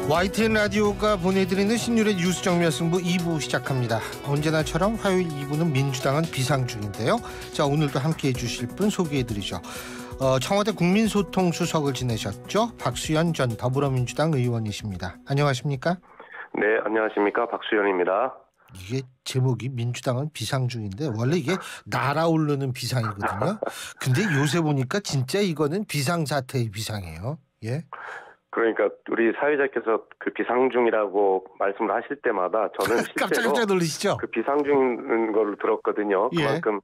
YTN 라디오가 보내드리는 신율의 뉴스 정면 승부 2부 시작합니다. 언제나처럼 화요일 2부는 민주당은 비상 중인데요. 자, 오늘도 함께해 주실 분 소개해드리죠. 청와대 국민소통수석을 지내셨죠. 박수현 전 더불어민주당 의원이십니다. 안녕하십니까? 네, 안녕하십니까. 박수현입니다. 이게 제목이 민주당은 비상 중인데 원래 이게 날아오르는 비상이거든요. 근데 요새 보니까 진짜 이거는 비상사태의 비상이에요. 예. 그러니까 우리 사회자께서 그 비상 중이라고 말씀을 하실 때마다 저는 실제로 깜짝 놀라시죠? 그 비상 중인 걸로 들었거든요. 예. 그만큼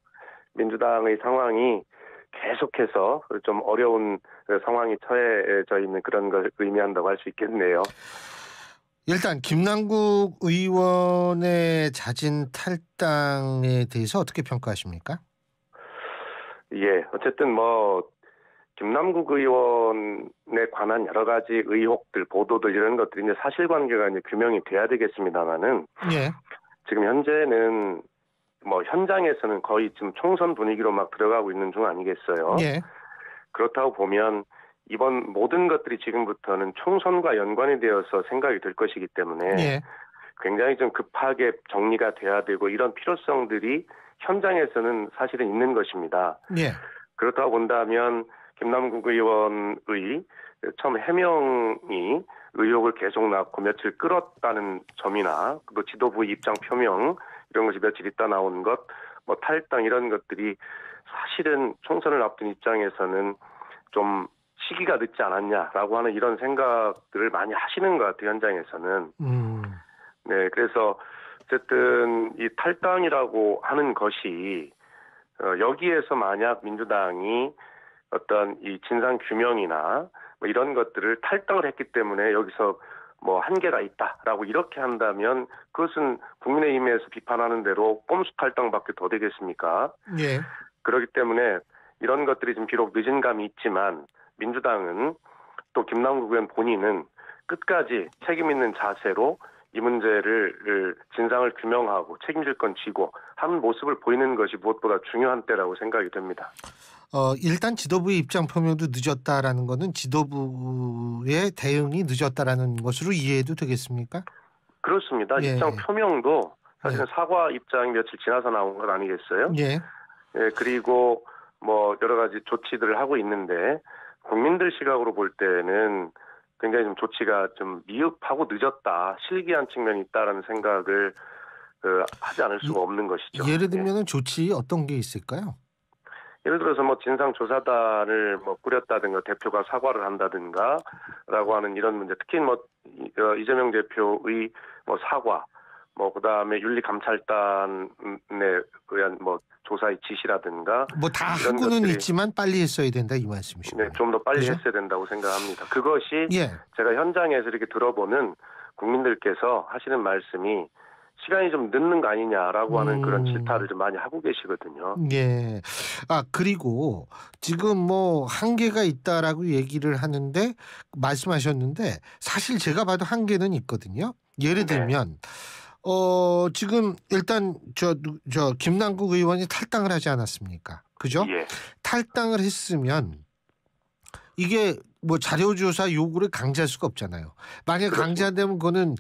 민주당의 상황이 계속해서 좀 어려운 상황이 처해져 있는 그런 걸 의미한다고 할 수 있겠네요. 일단 김남국 의원의 자진 탈당에 대해서 어떻게 평가하십니까? 예, 어쨌든 김남국 의원에 관한 여러 가지 의혹들, 보도들 이런 것들이 이제 사실관계가 이제 규명이 돼야 되겠습니다만은 예. 지금 현재는 현장에서는 거의 지금 총선 분위기로 막 들어가고 있는 중 아니겠어요? 예. 그렇다고 보면 이번 모든 것들이 지금부터는 총선과 연관이 되어서 생각이 될 것이기 때문에 예. 굉장히 좀 급하게 정리가 돼야 되고 이런 필요성들이 현장에서는 사실은 있는 것입니다. 예. 그렇다고 본다면 김남국 의원의 처음 해명이 의혹을 계속 낳고 며칠 끌었다는 점이나 그 지도부 입장 표명 이런 것이 며칠 있다 나온 것, 탈당 이런 것들이 사실은 총선을 앞둔 입장에서는 좀 시기가 늦지 않았냐라고 하는 이런 생각들을 많이 하시는 것 같아요, 현장에서는. 네, 그래서 어쨌든 이 탈당이라고 하는 것이 여기에서 만약 민주당이 어떤 이 진상 규명이나 이런 것들을 탈당을 했기 때문에 여기서 한계가 있다라고 이렇게 한다면 그것은 국민의힘에서 비판하는 대로 꼼수 탈당밖에 더 되겠습니까? 예. 그렇기 때문에 이런 것들이 좀 비록 늦은 감이 있지만 민주당은 또 김남국 의원 본인은 끝까지 책임 있는 자세로 이 문제를 진상을 규명하고 책임질 건 지고 하는 모습을 보이는 것이 무엇보다 중요한 때라고 생각이 됩니다. 일단 지도부의 입장 표명도 늦었다라는 것은 지도부의 대응이 늦었다라는 것으로 이해해도 되겠습니까? 그렇습니다. 예. 입장 표명도 사실은 사과 입장이 며칠 지나서 나온 건 아니겠어요? 예. 예, 그리고 여러 가지 조치들을 하고 있는데 국민들 시각으로 볼 때는 굉장히 좀 조치가 좀 미흡하고 늦었다, 실기한 측면이 있다라는 생각을 하지 않을 수가 없는 것이죠. 예를 들면 조치 어떤 게 있을까요? 예를 들어서 진상조사단을 꾸렸다든가 대표가 사과를 한다든가라고 하는 이런 문제, 특히 이재명 대표의 사과, 그다음에 윤리감찰단에 의한 조사의 지시라든가 다 하고는 있지만 빨리 했어야 된다 이 말씀이시죠? 네, 좀 더 빨리 그렇죠? 했어야 된다고 생각합니다. 그것이 예. 제가 현장에서 이렇게 들어보는 국민들께서 하시는 말씀이 시간이 좀 늦는 거 아니냐라고 하는 그런 질타를 좀 많이 하고 계시거든요. 예. 그리고 지금 한계가 있다라고 얘기를 하는데 말씀하셨는데 사실 제가 봐도 한계는 있거든요. 예를 들면 지금 일단 김남국 의원이 탈당을 하지 않았습니까? 그죠? 예. 탈당을 했으면 이게 자료조사 요구를 강제할 수가 없잖아요. 만약 강제한다면 그거는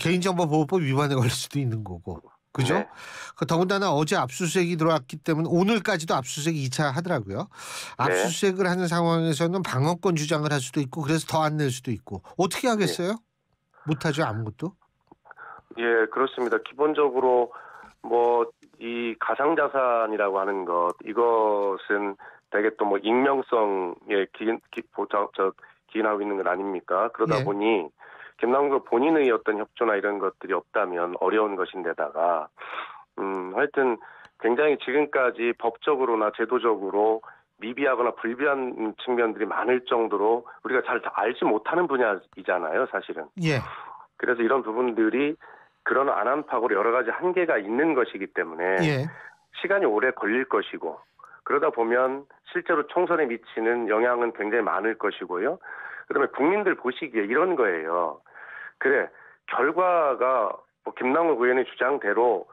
개인정보보호법 위반에 걸릴 수도 있는 거고. 그죠? 네. 더군다나 어제 압수수색이 들어왔기 때문에 오늘까지도 압수수색 2차 하더라고요. 압수수색을 하는 상황에서는 방어권 주장을 할 수도 있고 그래서 더 안 낼 수도 있고. 어떻게 하겠어요? 못하죠, 아무것도. 예, 그렇습니다. 기본적으로 이 가상자산이라고 하는 것, 이것은 되게 또 익명성에 기인하고 있는 건 아닙니까? 그러다 예. 보니 김남국 본인의 어떤 협조나 이런 것들이 없다면 어려운 것인데다가 하여튼 굉장히 지금까지 법적으로나 제도적으로 미비하거나 불비한 측면들이 많을 정도로 우리가 잘 알지 못하는 분야이잖아요, 사실은. 예. 그래서 이런 부분들이 그런 안안파고로 여러 가지 한계가 있는 것이기 때문에 예. 시간이 오래 걸릴 것이고 그러다 보면 실제로 총선에 미치는 영향은 굉장히 많을 것이고요. 그다음에 국민들 보시기에 이런 거예요. 그래, 결과가 김남국 의원의 주장대로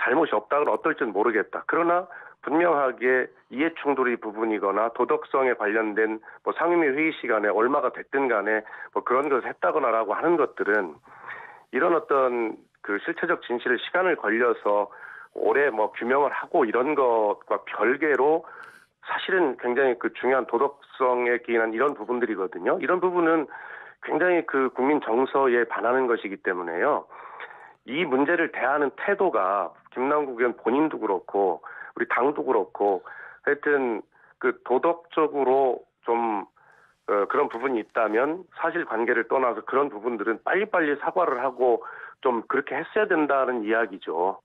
잘못이 없다고는 어떨지는 모르겠다. 그러나 분명하게 이해 충돌의 부분이거나 도덕성에 관련된 뭐 상임위 회의 시간에 얼마가 됐든 간에 뭐 그런 것을 했다거나라고 하는 것들은 이런 어떤 그 실체적 진실을 시간을 걸려서 오래 뭐 규명을 하고 이런 것과 별개로 사실은 굉장히 그 중요한 도덕성에 기인한 이런 부분들이거든요. 이런 부분은 굉장히 그 국민 정서에 반하는 것이기 때문에요. 이 문제를 대하는 태도가 김남국 의원 본인도 그렇고 우리 당도 그렇고 하여튼 그 도덕적으로 좀 그런 부분이 있다면 사실관계를 떠나서 그런 부분들은 빨리빨리 사과를 하고 좀 그렇게 했어야 된다는 이야기죠.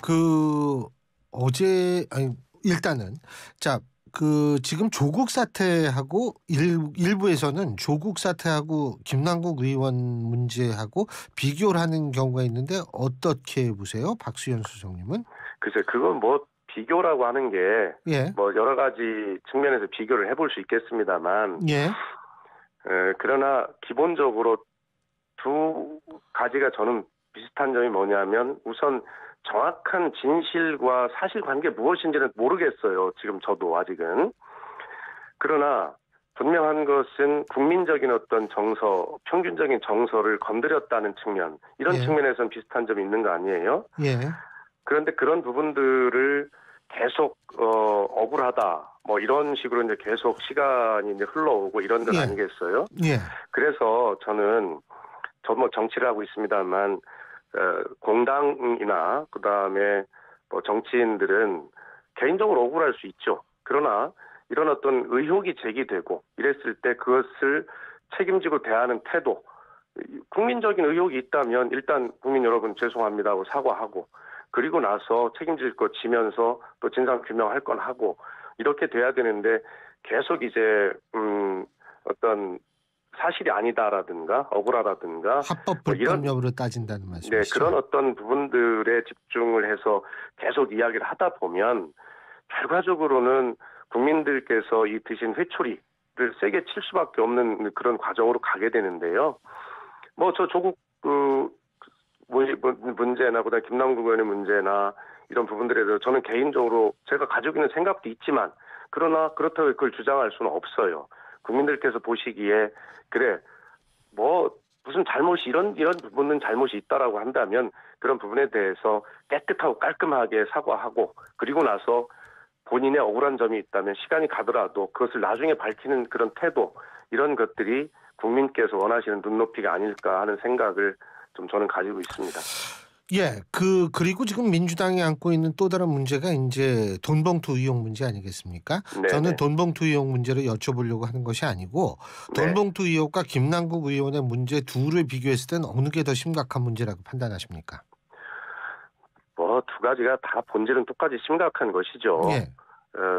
그 어제 아니 일단은 자 그 지금 조국 사태하고 일부에서는 조국 사태하고 김남국 의원 문제하고 비교를 하는 경우가 있는데 어떻게 보세요, 박수현 수석님은? 글쎄 그건 뭐 비교라고 하는 게 예, 뭐 여러 가지 측면에서 비교를 해볼 수 있겠습니다만 예, 그러나 기본적으로 두 가지가 저는 비슷한 점이 뭐냐면 우선 정확한 진실과 사실관계 무엇인지는 모르겠어요. 지금 저도 아직은. 그러나 분명한 것은 국민적인 어떤 정서, 평균적인 정서를 건드렸다는 측면, 이런 예. 측면에서는 비슷한 점이 있는 거 아니에요? 예, 그런데 그런 부분들을 계속 억울하다, 뭐 이런 식으로 이제 계속 시간이 이제 흘러오고 이런 것 예. 아니겠어요? 예, 그래서 저는 저 뭐 정치를 하고 있습니다만 공당이나 그다음에 뭐 정치인들은 개인적으로 억울할 수 있죠. 그러나 이런 어떤 의혹이 제기되고 이랬을 때 그것을 책임지고 대하는 태도, 국민적인 의혹이 있다면 일단 국민 여러분 죄송합니다 하고 사과하고 그리고 나서 책임질 거 지면서 또 진상 규명할 건 하고 이렇게 돼야 되는데 계속 이제 어떤 사실이 아니다라든가 억울하다든가 합법 뭐 불법 여부를 따진다는 네, 말씀이시죠? 그런 어떤 부분들에 집중을 해서 계속 이야기를 하다 보면 결과적으로는 국민들께서 이 드신 회초리를 세게 칠 수밖에 없는 그런 과정으로 가게 되는데요. 뭐 저 조국 문제나 그다음 김남국 의원의 문제나 이런 부분들에 대해서 저는 개인적으로 제가 가지고 있는 생각도 있지만 그러나 그렇다고 그걸 주장할 수는 없어요. 국민들께서 보시기에 그래 뭐 무슨 잘못이 이런 부분은 잘못이 있다라고 한다면 그런 부분에 대해서 깨끗하고 깔끔하게 사과하고 그리고 나서 본인의 억울한 점이 있다면 시간이 가더라도 그것을 나중에 밝히는 그런 태도 이런 것들이 국민께서 원하시는 눈높이가 아닐까 하는 생각을 좀 저는 가지고 있습니다. 예, 그리고 지금 민주당이 안고 있는 또 다른 문제가 이제 돈봉투 의혹 문제 아니겠습니까? 네네. 저는 돈봉투 의혹 문제를 여쭤보려고 하는 것이 아니고 네. 돈봉투 의혹과 김남국 의원의 문제 둘을 비교했을 때는 어느 게 더 심각한 문제라고 판단하십니까? 뭐 두 가지가 다 본질은 똑같이 심각한 것이죠. 예,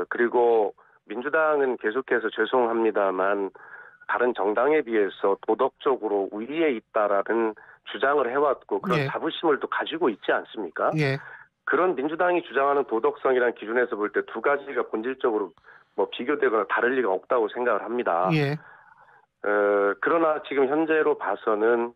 그리고 민주당은 계속해서 죄송합니다만 다른 정당에 비해서 도덕적으로 우위에 있다라는 주장을 해왔고 그런 예. 자부심을 또 가지고 있지 않습니까? 예, 그런 민주당이 주장하는 도덕성이라는 기준에서 볼 때 두 가지가 본질적으로 뭐 비교되거나 다를 리가 없다고 생각을 합니다. 예, 그러나 지금 현재로 봐서는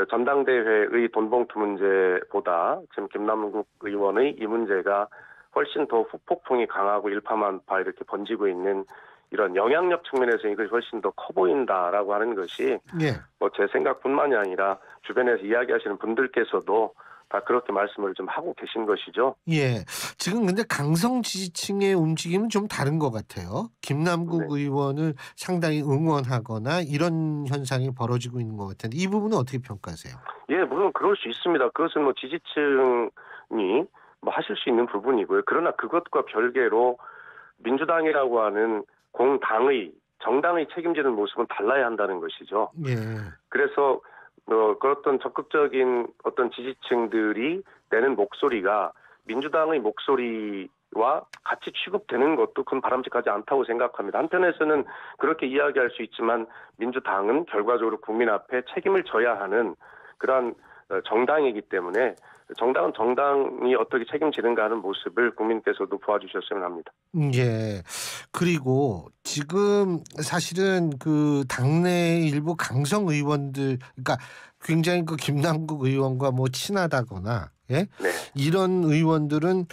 전당대회의 돈봉투 문제보다 지금 김남국 의원의 이 문제가 훨씬 더 후폭풍이 강하고 일파만파 이렇게 번지고 있는 이런 영향력 측면에서 이것이 훨씬 더 커 보인다라고 하는 것이 예. 뭐 제 생각뿐만이 아니라 주변에서 이야기하시는 분들께서도 다 그렇게 말씀을 좀 하고 계신 것이죠. 예. 지금 근데 강성 지지층의 움직임은 좀 다른 것 같아요. 김남국 네. 의원을 상당히 응원하거나 이런 현상이 벌어지고 있는 것 같은데 이 부분은 어떻게 평가하세요? 예, 물론 그럴 수 있습니다. 그것은 뭐 지지층이 뭐 하실 수 있는 부분이고요. 그러나 그것과 별개로 민주당이라고 하는 공당의 정당의 책임지는 모습은 달라야 한다는 것이죠. 예. 그래서 그렇던 적극적인 어떤 지지층들이 내는 목소리가 민주당의 목소리와 같이 취급되는 것도 그건 바람직하지 않다고 생각합니다. 한편에서는 그렇게 이야기할 수 있지만 민주당은 결과적으로 국민 앞에 책임을 져야 하는 그러한 정당이기 때문에 정당은 정당이 어떻게 책임지는가 하는 모습을 국민께서도 보아주셨으면 합니다. 예. 그리고 지금 사실은 그 당내 일부 강성 의원들, 그러니까 굉장히 그 김남국 의원과 뭐 친하다거나, 예? 네. 이런 의원들은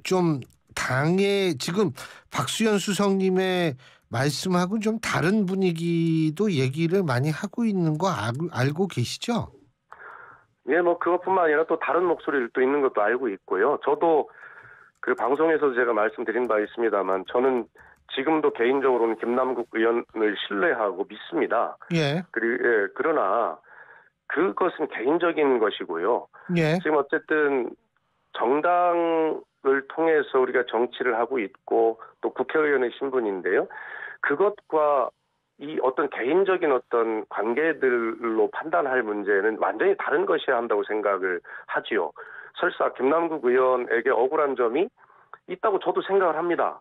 좀 당의 지금 박수현 수석님의 말씀하고 좀 다른 분위기도 얘기를 많이 하고 있는 거 알고 계시죠? 예, 뭐 그것뿐만 아니라 또 다른 목소리를 또 있는 것도 알고 있고요. 저도 그 방송에서도 제가 말씀드린 바 있습니다만 저는 지금도 개인적으로는 김남국 의원을 신뢰하고 믿습니다. 예, 그러나 그것은 개인적인 것이고요. 예, 지금 어쨌든 정당을 통해서 우리가 정치를 하고 있고 또 국회의원의 신분인데요. 그것과 이 어떤 개인적인 어떤 관계들로 판단할 문제는 완전히 다른 것이어야 한다고 생각을 하지요. 설사 김남국 의원에게 억울한 점이 있다고 저도 생각을 합니다.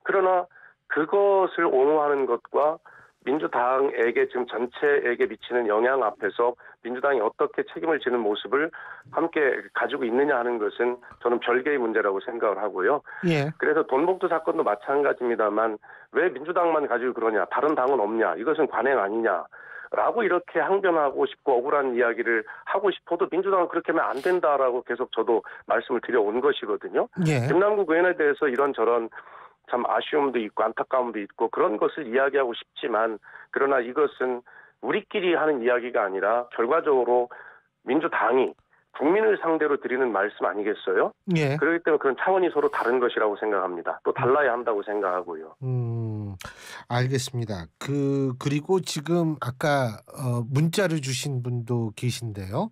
그러나 그것을 옹호하는 것과 민주당에게 지금 전체에게 미치는 영향 앞에서 민주당이 어떻게 책임을 지는 모습을 함께 가지고 있느냐 하는 것은 저는 별개의 문제라고 생각을 하고요. 예, 그래서 돈봉투 사건도 마찬가지입니다만 왜 민주당만 가지고 그러냐, 다른 당은 없냐, 이것은 관행 아니냐 라고 이렇게 항변하고 싶고 억울한 이야기를 하고 싶어도 민주당은 그렇게 하면 안 된다라고 계속 저도 말씀을 드려온 것이거든요. 예. 김남국 의원에 대해서 이런저런 참 아쉬움도 있고 안타까움도 있고 그런 것을 이야기하고 싶지만 그러나 이것은 우리끼리 하는 이야기가 아니라 결과적으로 민주당이 국민을 상대로 드리는 말씀 아니겠어요? 예. 그렇기 때문에 그런 차원이 서로 다른 것이라고 생각합니다. 또 달라야 한다고 생각하고요. 알겠습니다. 그리고 지금 아까 문자를 주신 분도 계신데요.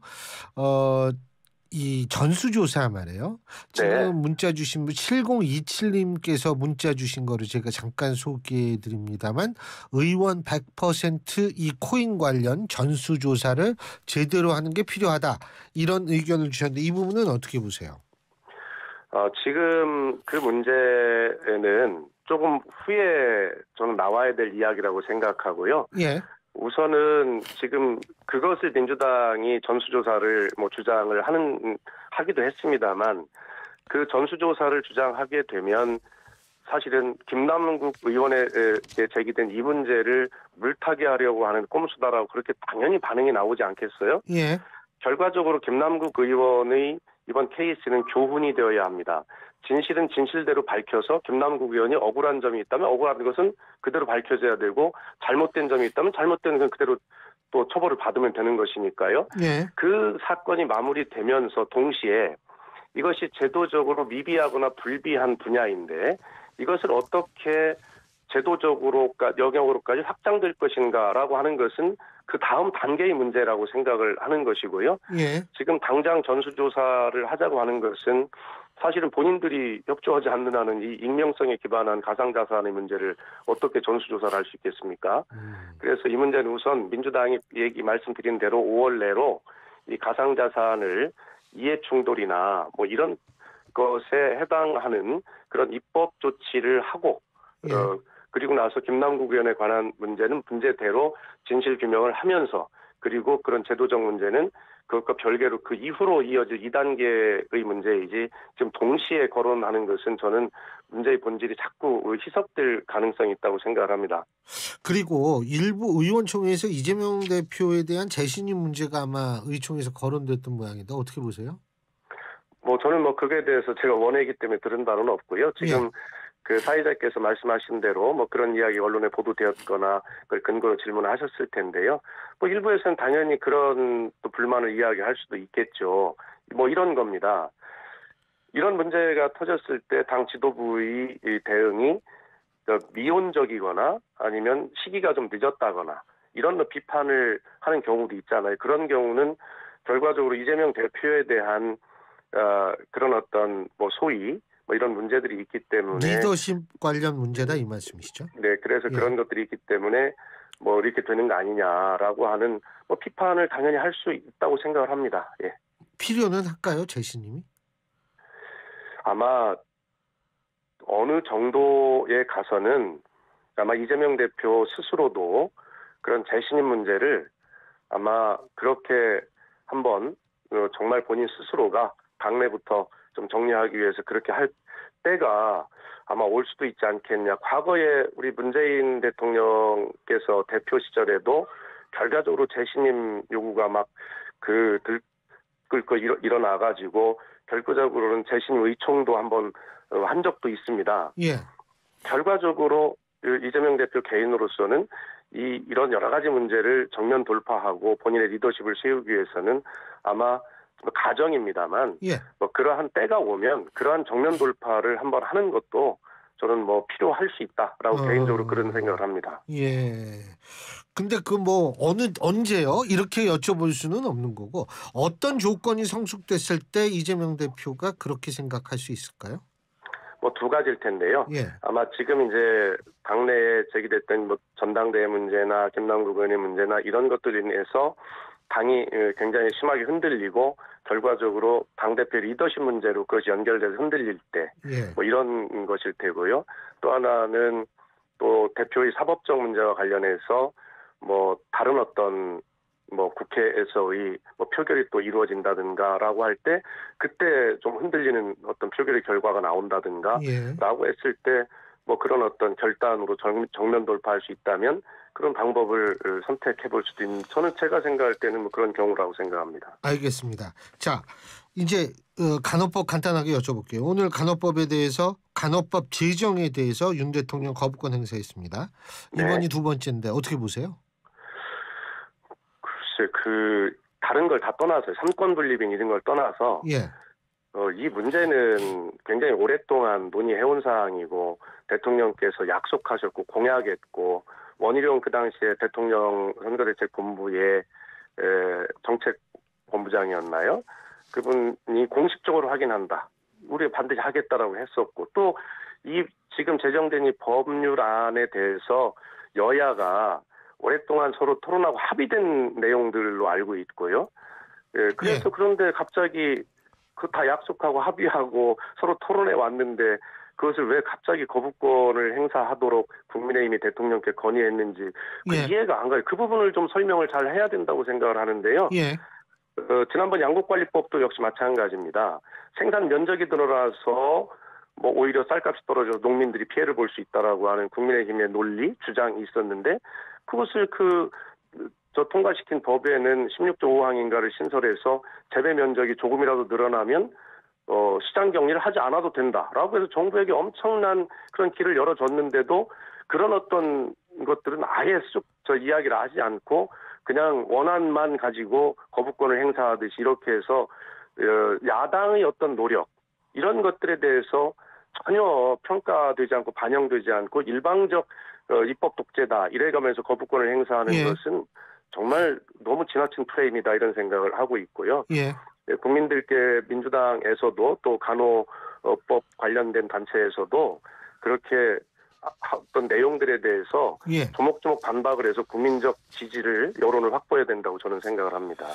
이 전수조사 말이에요. 지금 네. 문자 주신 분 7027님께서 문자 주신 거를 제가 잠깐 소개해 드립니다만 의원 100%이 코인 관련 전수조사를 제대로 하는 게 필요하다. 이런 의견을 주셨는데 이 부분은 어떻게 보세요? 지금 그 문제는 조금 후에 저는 나와야 될 이야기라고 생각하고요. 예. 우선은 지금 그것을 민주당이 전수조사를 주장을 하기도 했습니다만 그 전수조사를 주장하게 되면 사실은 김남국 의원에게 제기된 이 문제를 물타기 하려고 하는 꼼수다라고 그렇게 당연히 반응이 나오지 않겠어요? 예. 결과적으로 김남국 의원의 이번 케이스는 교훈이 되어야 합니다. 진실은 진실대로 밝혀서 김남국 의원이 억울한 점이 있다면 억울한 것은 그대로 밝혀져야 되고 잘못된 점이 있다면 잘못된 건 그대로 또 처벌을 받으면 되는 것이니까요. 예. 그 사건이 마무리되면서 동시에 이것이 제도적으로 미비하거나 불비한 분야인데 이것을 어떻게 제도적으로 영역으로까지 확장될 것인가라고 하는 것은 그 다음 단계의 문제라고 생각을 하는 것이고요. 예. 지금 당장 전수조사를 하자고 하는 것은 사실은 본인들이 협조하지 않는 한은 이 익명성에 기반한 가상자산의 문제를 어떻게 전수조사를 할 수 있겠습니까? 그래서 이 문제는 우선 민주당이 말씀드린 대로 5월 내로 이 가상자산을 이해충돌이나 이런 것에 해당하는 그런 입법 조치를 하고 예. 그리고 나서 김남국 의원에 관한 문제는 문제대로 진실 규명을 하면서 그리고 그런 제도적 문제는 그것과 별개로 그 이후로 이어질 2단계의 문제이지 지금 동시에 거론하는 것은 저는 문제의 본질이 자꾸 희석될 가능성이 있다고 생각을 합니다. 그리고 일부 의원총회에서 이재명 대표에 대한 재신임 문제가 아마 의총에서 거론됐던 모양인데 어떻게 보세요? 저는 그거에 대해서 제가 원회이기 때문에 들은 바는 없고요. 지금 그 사회자께서 말씀하신 대로 그런 이야기 언론에 보도되었거나 그걸 근거로 질문을 하셨을 텐데요. 일부에서는 당연히 그런 또 불만을 이야기할 수도 있겠죠. 이런 겁니다. 이런 문제가 터졌을 때 당 지도부의 이 대응이 미온적이거나 아니면 시기가 좀 늦었다거나 이런 비판을 하는 경우도 있잖아요. 그런 경우는 결과적으로 이재명 대표에 대한 그런 어떤 소위 이런 문제들이 있기 때문에 리더십 관련 문제다 이 말씀이시죠? 네, 그래서 예. 그런 것들이 있기 때문에 이렇게 되는 거 아니냐라고 하는 비판을 당연히 할 수 있다고 생각을 합니다. 예. 필요는 할까요, 재신임이? 아마 어느 정도에 가서는 아마 이재명 대표 스스로도 그런 재신임 문제를 아마 그렇게 한번 정말 본인 스스로가 당내부터 좀 정리하기 위해서 그렇게 할 때가 아마 올 수도 있지 않겠냐. 과거에 우리 문재인 대통령께서 대표 시절에도 결과적으로 재신임 요구가 막 들끓고 일어나가지고 결과적으로는 재심 의총도 한번 한 적도 있습니다. 예. 결과적으로 이재명 대표 개인으로서는 이런 여러 가지 문제를 정면 돌파하고 본인의 리더십을 세우기 위해서는 아마 가정입니다만 예. 뭐 그러한 때가 오면 그러한 정면 돌파를 한번 하는 것도 저는 뭐 필요할 수 있다라고 개인적으로 그런 생각을 합니다. 예. 근데 그 뭐 언제요? 이렇게 여쭤볼 수는 없는 거고 어떤 조건이 성숙됐을 때 이재명 대표가 그렇게 생각할 수 있을까요? 뭐 두 가지일 텐데요. 예. 아마 지금 이제 당내에 제기됐던 뭐 전당대회 문제나 김남국 의원의 문제나 이런 것들로 인해서 당이 굉장히 심하게 흔들리고 결과적으로 당대표 리더십 문제로 그것이 연결돼서 흔들릴 때 예. 뭐 이런 것일 테고요. 또 하나는 또 대표의 사법적 문제와 관련해서 뭐 다른 어떤 뭐 국회에서의 뭐 표결이 또 이루어진다든가라고 할 때 그때 좀 흔들리는 어떤 표결의 결과가 나온다든가라고 예. 했을 때 뭐 그런 어떤 결단으로 정면 돌파할 수 있다면 그런 방법을 선택해 볼 수도 있는 저는 제가 생각할 때는 뭐 그런 경우라고 생각합니다. 알겠습니다. 자, 이제 간호법 간단하게 여쭤볼게요. 오늘 간호법에 대해서 간호법 제정에 대해서 윤 대통령 거부권 행사했습니다. 이번이 네. 두 번째인데 어떻게 보세요? 글쎄 다른 걸 다 떠나서 삼권 분립인 이런 걸 떠나서 예. 이 문제는 굉장히 오랫동안 논의해온 사항이고 대통령께서 약속하셨고 공약했고 원희룡 그 당시에 대통령 선거대책본부의 정책본부장이었나요? 그분이 공식적으로 확인한다. 우리가 반드시 하겠다라고 했었고 또 이 지금 제정된 이 법률안에 대해서 여야가 오랫동안 서로 토론하고 합의된 내용들로 알고 있고요. 그래서 그런데 갑자기 그 다 약속하고 합의하고 서로 토론해 왔는데 그것을 왜 갑자기 거부권을 행사하도록 국민의힘이 대통령께 건의했는지 이해가 안 가요. 그 부분을 좀 설명을 잘 해야 된다고 생각을 하는데요. 예. 지난번 양곡관리법도 역시 마찬가지입니다. 생산 면적이 늘어나서 뭐 오히려 쌀값이 떨어져서 농민들이 피해를 볼 수 있다라고 하는 국민의힘의 논리, 주장이 있었는데 그것을 통과시킨 법에는 16조 5항인가를 신설해서 재배 면적이 조금이라도 늘어나면 시장 격리를 하지 않아도 된다라고 해서 정부에게 엄청난 그런 길을 열어줬는데도 그런 어떤 것들은 아예 쑥 이야기를 하지 않고 그냥 원안만 가지고 거부권을 행사하듯이 이렇게 해서 야당의 어떤 노력 이런 것들에 대해서 전혀 평가되지 않고 반영되지 않고 일방적 입법 독재다 이래가면서 거부권을 행사하는 것은 정말 너무 지나친 프레임이다 이런 생각을 하고 있고요. 예. 국민들께 민주당에서도 또 간호법 관련된 단체에서도 그렇게 어떤 내용들에 대해서 조목조목 반박을 해서 국민적 지지를 여론을 확보해야 된다고 저는 생각을 합니다.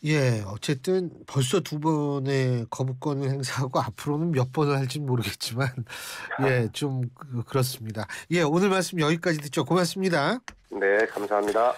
예, 어쨌든 벌써 두 번의 거부권을 행사하고 앞으로는 몇 번을 할지는 모르겠지만 예, 좀 그렇습니다. 예, 오늘 말씀 여기까지 듣죠. 고맙습니다. 네, 감사합니다.